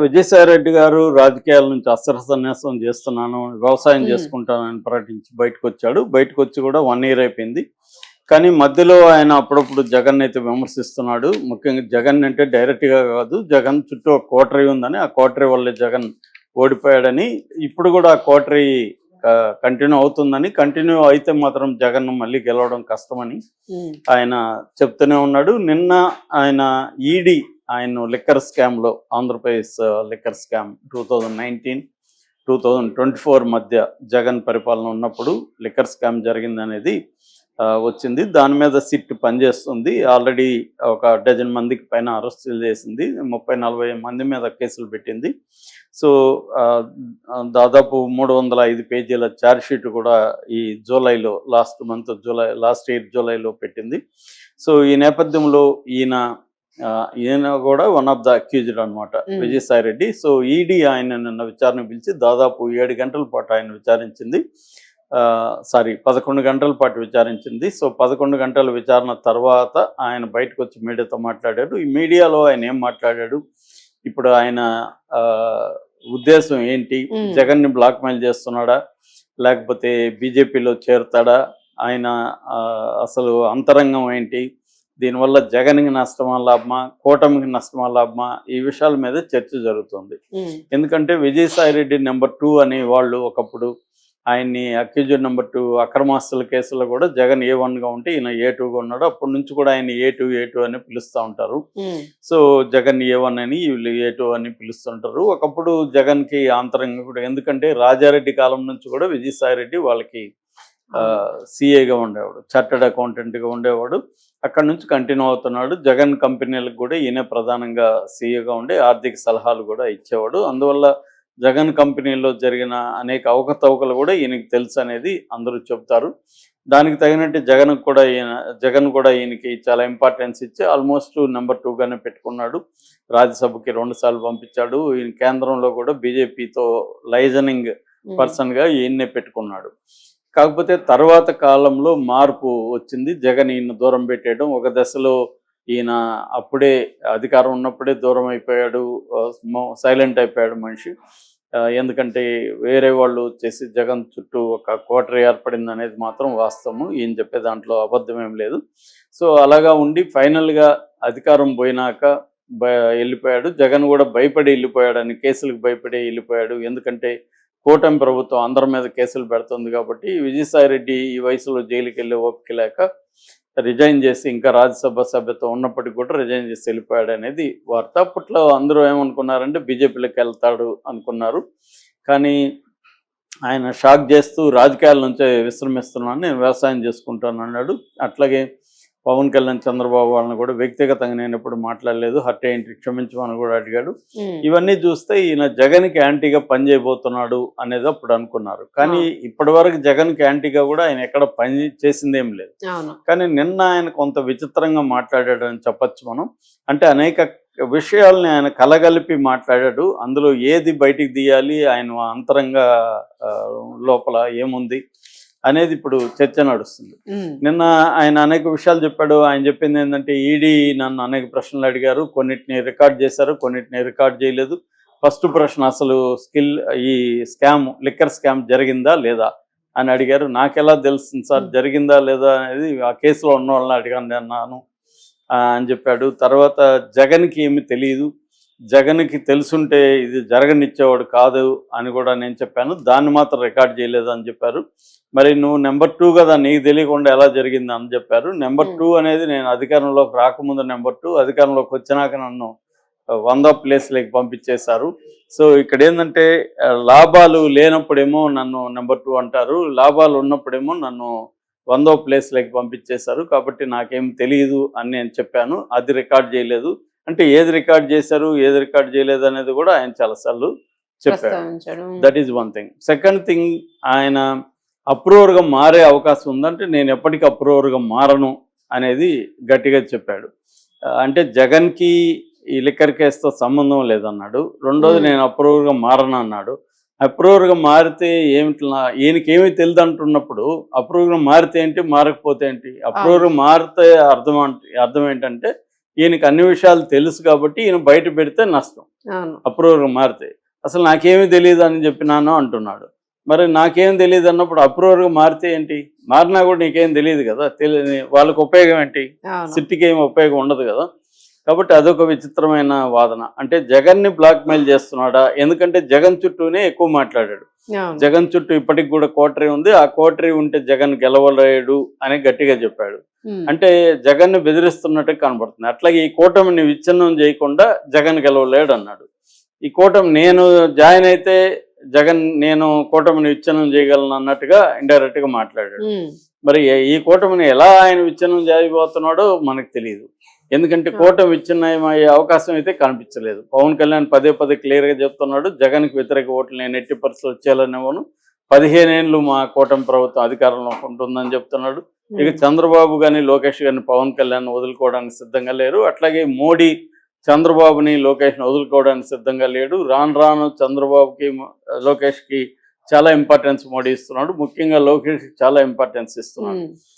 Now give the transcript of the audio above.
విజయసాయి రెడ్డి గారు రాజకీయాల నుంచి అస్త్ర సన్యాసం చేస్తున్నాను, వ్యవసాయం హ్మ్. చేసుకుంటానని ప్రకటించి బయటకొచ్చాడు. బయటకొచ్చి కూడా 1 ఇయర్ అయిపోయింది. కానీ మధ్యలో ఆయన అప్పుడప్పుడు జగన్ అయితే విమర్శిస్తున్నాడు. ముఖ్యంగా జగన్ అంటే డైరెక్ట్‌గా కాదు, జగన్ చుట్టూ ఒక కోటరీ ఉందని, ఆ కోటరీ వల్లే జగన్ ఓడిపోయాడని, ఇప్పుడు కూడా ఆ కోటరీ కంటిన్యూ అవుతుందని, కంటిన్యూ అయితే మాత్రం జగన్ మళ్ళీ గెలవడం కష్టమని హ్మ్. ఆయన చెప్తూనే ఉన్నాడు. నిన్న ఆయన ఈడీ ఆయన లిక్కర్ స్కామ్‌లో, ఆంధ్రప్రదేశ్ లిక్కర్ స్కామ్ 2019, 2024 మధ్య జగన్ పరిపాలన ఉన్నప్పుడు లిక్కర్ స్కామ్ జరిగిందనేది వచ్చింది. దాని మీద సిట్ పనిచేస్తుంది. ఆల్రెడీ ఒక డజన్ మందికి పైన అరెస్టులు చేసింది. 30-40 మంది మీద కేసులు పెట్టింది. సో దాదాపు 305 పేజీల ఛార్జ్ షీట్ కూడా ఈ జూలైలో, లాస్ట్ ఇయర్ జూలైలో పెట్టింది. సో ఈ నేపథ్యంలో ఈయన కూడా వన్ ఆఫ్ ద అక్యూజ్డ్ అనమాట, హ్మ్. విజయసాయి రెడ్డి. సో ఈడీ ఆయన నిన్న విచారణ పిలిచి దాదాపు 7 గంటల పాటు ఆయన విచారించింది. 11 గంటల పాటు విచారించింది. సో 11 గంటల విచారణ తర్వాత ఆయన బయటకు వచ్చి మీడియాతో మాట్లాడాడు. ఈ మీడియాలో ఆయన ఏం మాట్లాడాడు, ఇప్పుడు ఆయన ఉద్దేశం ఏంటి, జగన్ని బ్లాక్మెయిల్ చేస్తున్నాడా, లేకపోతే బీజేపీలో చేరుతాడా, ఆయన అసలు అంతరంగం ఏంటి, దీనివల్ల జగన్కి నష్టమా లాభమా, కూటమికి నష్టమా లాభమా, ఈ విషయాల మీద చర్చ జరుగుతుంది. ఎందుకంటే విజయసాయి రెడ్డి నెంబర్ 2 అనే వాళ్ళు ఒకప్పుడు ఆయన్ని అక్యూజ్డ్ నెంబర్ 2 అక్రమాస్తుల కేసులో కూడా జగన్ A1గా ఉంటే ఈయన A2గా ఉన్నాడు. అప్పటి నుంచి కూడా ఆయన A2 అని పిలుస్తూ ఉంటారు. సో జగన్ A1 అని, వీళ్ళు A2 అని పిలుస్తుంటారు. ఒకప్పుడు జగన్కి ఆంతరంగం కూడా, ఎందుకంటే రాజారెడ్డి కాలం నుంచి కూడా విజయసాయి రెడ్డి వాళ్ళకి సిఏగా ఉండేవాడు, చార్టర్డ్ అకౌంటెంట్గా ఉండేవాడు. అక్కడ నుంచి కంటిన్యూ అవుతున్నాడు. జగన్ కంపెనీలకు కూడా ఈయన ప్రధానంగా సిఏగా ఉండి ఆర్థిక సలహాలు కూడా ఇచ్చేవాడు. అందువల్ల జగన్ కంపెనీలో జరిగిన అనేక అవకతవకలు కూడా ఈయనకి తెలుసు అనేది అందరూ చెబుతారు. దానికి తగినట్టు జగన్ కూడా ఈయనకి చాలా ఇంపార్టెన్స్ ఇచ్చి ఆల్మోస్ట్ నెంబర్ 2గానే పెట్టుకున్నాడు. రాజ్యసభకి 2 సార్లు పంపించాడు. ఈయన కేంద్రంలో కూడా బీజేపీతో లైజనింగ్ పర్సన్గా ఈయన్నే పెట్టుకున్నాడు. కాకపోతే తర్వాత కాలంలో మార్పు వచ్చింది. జగన్ ఈయన దూరం పెట్టేయడం, ఒక దశలో ఈయన అప్పుడే అధికారం ఉన్నప్పుడే దూరం అయిపోయాడు, సైలెంట్ అయిపోయాడు మనిషి. ఎందుకంటే వేరే వాళ్ళు వచ్చేసి జగన్ చుట్టూ ఒక కోటరీ ఏర్పడింది అనేది మాత్రం వాస్తవము, ఈయన చెప్పే దాంట్లో అబద్ధమేం లేదు. సో అలాగా ఉండి ఫైనల్గా అధికారం పోయినాక వెళ్ళిపోయాడు. జగన్ కూడా భయపడి వెళ్ళిపోయాడని, కేసులకు భయపడి వెళ్ళిపోయాడు. ఎందుకంటే కూటమి ప్రభుత్వం అందరి మీద కేసులు పెడుతుంది కాబట్టి విజయసాయి రెడ్డి ఈ వయసులో జైలుకి వెళ్ళే ఓపిక లేక రిజైన్ చేసి, ఇంకా రాజ్యసభ సభ్యత్వం ఉన్నప్పటికీ కూడా రిజైన్ చేసి వెళ్ళిపోయాడు అనేది వార్త. అప్పట్లో అందరూ ఏమనుకున్నారంటే బీజేపీలోకి వెళ్తాడు అనుకున్నారు. కానీ ఆయన షాక్ చేస్తూ రాజకీయాల నుంచే విశ్రమిస్తున్నాను, నేను వ్యవసాయం చేసుకుంటాను అన్నాడు. అట్లాగే పవన్ కళ్యాణ్, చంద్రబాబు వాళ్ళని కూడా వ్యక్తిగతంగా నేను ఎప్పుడు మాట్లాడలేదు, హర్ట్ ఏంటి, క్షమించమని కూడా అడిగాడు. ఇవన్నీ చూస్తే ఈయన జగన్కి యాంటీగా పనిచేయబోతున్నాడు అనేది అప్పుడు అనుకున్నారు. కానీ ఇప్పటి వరకు జగన్కి యాంటీగా కూడా ఆయన ఎక్కడ పని చేసిందేం లేదు. కానీ నిన్న ఆయన కొంత విచిత్రంగా మాట్లాడాడని చెప్పచ్చు మనం. అంటే అనేక విషయాల్ని ఆయన కలగలిపి మాట్లాడాడు. అందులో ఏది బయటికి తీయాలి, ఆయన అంతరంగ లోపల ఏముంది అనేది ఇప్పుడు చర్చ నడుస్తుంది. నిన్న ఆయన అనేక విషయాలు చెప్పాడు. ఆయన చెప్పింది ఏంటంటే, ఈడీ నన్ను అనేక ప్రశ్నలు అడిగారు, కొన్నిటిని రికార్డ్ చేశారు, కొన్నిటిని రికార్డ్ చేయలేదు. ఫస్ట్ ప్రశ్న, అసలు ఈ లిక్కర్ స్కామ్ జరిగిందా లేదా అని అడిగారు. నాకెలా తెలుస్తుంది సార్ జరిగిందా లేదా అనేది, ఆ కేసులో ఉన్న వాళ్ళని అన్నాను అని చెప్పాడు. తర్వాత జగన్కి ఏమి తెలియదు, జగన్కి తెలుసుంటే ఇది జరగనిచ్చేవాడు కాదు అని కూడా నేను చెప్పాను, దాన్ని మాత్రం రికార్డ్ చేయలేదు అని చెప్పారు. మరి నువ్వు నెంబర్ 2 కదా, నీకు తెలియకుండా ఎలా జరిగింది అని చెప్పారు. నెంబర్ 2 అనేది నేను అధికారంలోకి రాకముందు నెంబర్ 2, అధికారంలోకి వచ్చినాక నన్ను 100 ప్లేస్లకి పంపించేశారు. సో ఇక్కడ ఏంటంటే, లాభాలు లేనప్పుడేమో నన్ను నెంబర్ 2 అంటారు, లాభాలు ఉన్నప్పుడేమో నన్ను 100 ప్లేస్లకి పంపించేశారు, కాబట్టి నాకేం తెలియదు అని నేను చెప్పాను, అది రికార్డ్ చేయలేదు. అంటే ఏది రికార్డ్ చేశారు, ఏది రికార్డ్ చేయలేదు అనేది కూడా ఆయన చాలాసార్లు చెప్పాడు. That is one thing. Second thing, ఆయన అప్రూవర్గా మారే అవకాశం ఉందంటే, నేను ఎప్పటికీ అప్రూవర్గా మారను అనేది గట్టిగా చెప్పాడు. అంటే జగన్కి ఈ లిక్కర్ కేసుతో సంబంధం లేదన్నాడు. రెండోది, నేను అప్రూవర్గా మారను అన్నాడు. అప్రూవర్గా మారితే ఈయనకేమీ తెలియదు అంటున్నప్పుడు అప్రూవర్గా మారితే ఏంటి, మారకపోతే ఏంటి? అప్రూవర్గా మారితే అర్థం ఏంటంటే ఈయనకి అన్ని విషయాలు తెలుసు కాబట్టి ఈయన బయట పెడితే నష్టం, అవును. అప్రూవర్గా మారితే. అసలు నాకేమీ తెలియదు అని చెప్పినాను అంటున్నాడు. మరి నాకేం తెలియదు అన్నప్పుడు అప్రూవర్గా మారితే ఏంటి? మారినా కూడా నీకేం తెలియదు కదా, వాళ్ళకి ఉపయోగం ఏంటి? అవును. సిట్టికి ఏమి ఉపయోగం ఉండదు కదా. కాబట్టి అదొక విచిత్రమైన వాదన. అంటే జగన్ని బ్లాక్మెయిల్ చేస్తున్నాడా? ఎందుకంటే జగన్ చుట్టూనే ఎక్కువ మాట్లాడాడు. అవును. జగన్ చుట్టూ ఇప్పటికి కూడా కోటరీ ఉంది, ఆ కోటరీ ఉంటే జగన్ గెలవలేడు అని గట్టిగా చెప్పాడు. ఉమ్. అంటే జగన్ని బెదిరిస్తున్నట్టు కనబడుతుంది. అట్లాగే ఈ కూటమిని విచ్ఛిన్నం చేయకుండా జగన్ గెలవలేడు అన్నాడు. ఈ కూటమి నేను జాయిన్ అయితే నేను కూటమిని విచ్ఛిన్నం చేయగలను అన్నట్టుగా ఇండైరెక్ట్ గా మాట్లాడాడు. ఉమ్. మరి ఈ కూటమిని ఎలా ఆయన విచ్ఛిన్నం చేయబోతున్నాడో మనకు తెలియదు. ఎందుకంటే కూటమి విచ్ఛిన్నం అయ్యే అవకాశం అయితే కనిపించలేదు. పవన్ కళ్యాణ్ పదే పదే క్లియర్ గా చెప్తున్నాడు, జగన్కి వ్యతిరేక ఓట్లు నేను ఎట్టి పరిస్థితులు వచ్చేయాలనేవాను, 15 ఏళ్ళు మా కూటమి ప్రభుత్వం అధికారంలో ఉంటుందని చెప్తున్నాడు. ఇక చంద్రబాబు కానీ లోకేష్ గారిని పవన్ కళ్యాణ్ వదులుకోవడానికి సిద్ధంగా లేరు. అట్లాగే మోడీ చంద్రబాబుని లోకేష్ని వదులుకోవడానికి సిద్ధంగా లేడు. రాను రాను చంద్రబాబుకి లోకేష్కి చాలా ఇంపార్టెన్స్ మోడీ ఇస్తున్నాడు, ముఖ్యంగా లోకేష్కి చాలా ఇంపార్టెన్స్ ఇస్తున్నాడు.